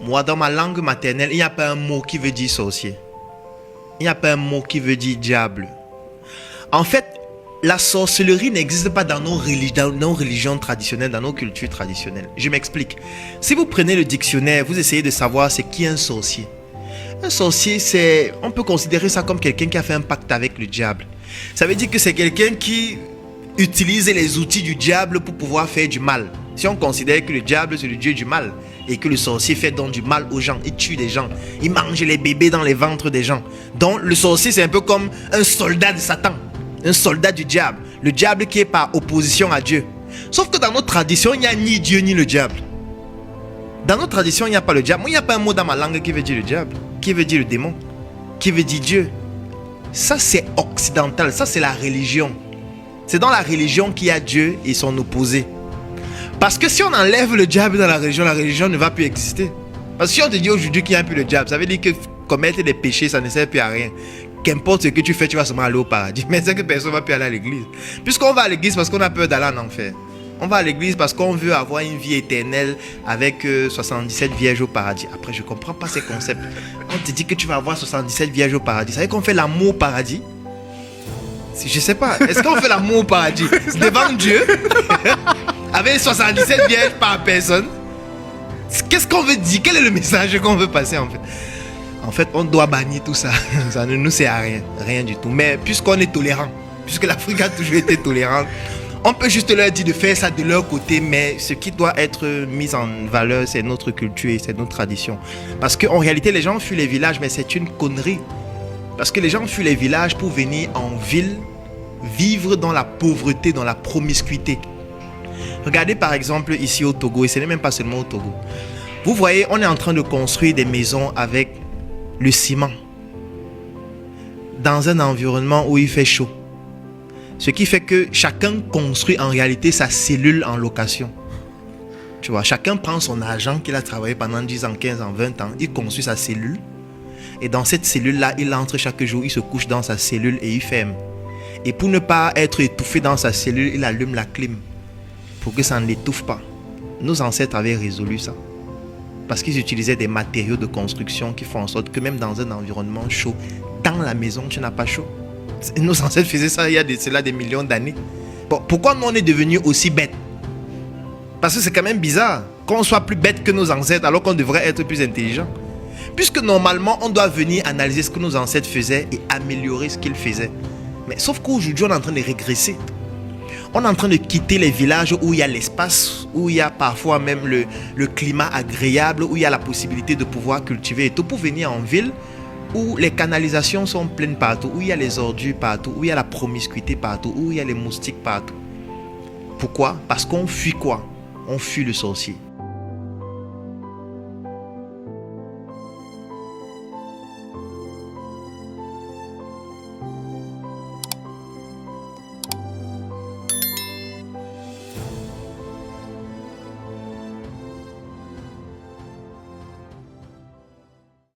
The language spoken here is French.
Moi, dans ma langue maternelle, il n'y a pas un mot qui veut dire sorcier. Il n'y a pas un mot qui veut dire diable. En fait, la sorcellerie n'existe pas dans nos religions traditionnelles, dans nos cultures traditionnelles. Je m'explique. Si vous prenez le dictionnaire, vous essayez de savoir c'est qui un sorcier. Un sorcier, on peut considérer ça comme quelqu'un qui a fait un pacte avec le diable. Ça veut dire que c'est quelqu'un qui utilise les outils du diable pour pouvoir faire du mal. Si on considère que le diable c'est le dieu du mal et que le sorcier fait donc du mal aux gens, il tue des gens, il mange les bébés dans les ventres des gens. Donc le sorcier c'est un peu comme un soldat de Satan, un soldat du diable, le diable qui est par opposition à Dieu. Sauf que dans notre tradition, il n'y a ni Dieu ni le diable. Dans notre tradition, il n'y a pas le diable. Moi, il n'y a pas un mot dans ma langue qui veut dire le diable, qui veut dire le démon, qui veut dire Dieu. Ça c'est occidental, ça c'est la religion. C'est dans la religion qu'il y a Dieu et son opposé. Parce que si on enlève le diable dans la religion ne va plus exister. Parce que si on te dit aujourd'hui qu'il n'y a plus le diable, ça veut dire que commettre des péchés, ça ne sert plus à rien. Qu'importe ce que tu fais, tu vas seulement aller au paradis. Mais c'est que personne ne va plus aller à l'église. Puisqu'on va à l'église parce qu'on a peur d'aller en enfer. On va à l'église parce qu'on veut avoir une vie éternelle avec 77 vierges au paradis. Après, je ne comprends pas ces concepts. On te dit que tu vas avoir 77 vierges au paradis. Ça veut dire qu'on fait l'amour au paradis? Je sais pas. Est-ce qu'on fait l'amour au paradis devant Dieu avec 77 vierges par personne? Qu'est-ce qu'on veut dire? Quel est le message qu'on veut passer en fait? En fait, on doit bannir tout ça. Ça ne nous sert à rien. Rien du tout. Mais puisqu'on est tolérant, puisque l'Afrique a toujours été tolérante, on peut juste leur dire de faire ça de leur côté. Mais ce qui doit être mis en valeur, c'est notre culture et c'est notre tradition. Parce qu'en réalité, les gens fuient les villages, mais c'est une connerie. Parce que les gens fuient les villages pour venir en ville, vivre dans la pauvreté, dans la promiscuité. Regardez par exemple ici au Togo, et ce n'est même pas seulement au Togo. Vous voyez, on est en train de construire des maisons avec le ciment. Dans un environnement où il fait chaud. Ce qui fait que chacun construit en réalité sa cellule en location. Tu vois, chacun prend son argent qu'il a travaillé pendant 10 ans, 15 ans, 20 ans. Il construit sa cellule. Et dans cette cellule-là, il entre chaque jour, il se couche dans sa cellule et il ferme. Et pour ne pas être étouffé dans sa cellule, il allume la clim pour que ça ne l'étouffe pas. Nos ancêtres avaient résolu ça. Parce qu'ils utilisaient des matériaux de construction qui font en sorte que même dans un environnement chaud, dans la maison, tu n'as pas chaud. Nos ancêtres faisaient ça il y a cela des millions d'années. Bon, pourquoi nous on est devenus aussi bêtes? Parce que c'est quand même bizarre qu'on soit plus bête que nos ancêtres alors qu'on devrait être plus intelligent. Puisque normalement, on doit venir analyser ce que nos ancêtres faisaient et améliorer ce qu'ils faisaient. Mais sauf qu'aujourd'hui, on est en train de régresser. On est en train de quitter les villages où il y a l'espace, où il y a parfois même le climat agréable, où il y a la possibilité de pouvoir cultiver et tout, pour venir en ville où les canalisations sont pleines partout, où il y a les ordures partout, où il y a la promiscuité partout, où il y a les moustiques partout. Pourquoi? Parce qu'on fuit quoi? On fuit le sorcier.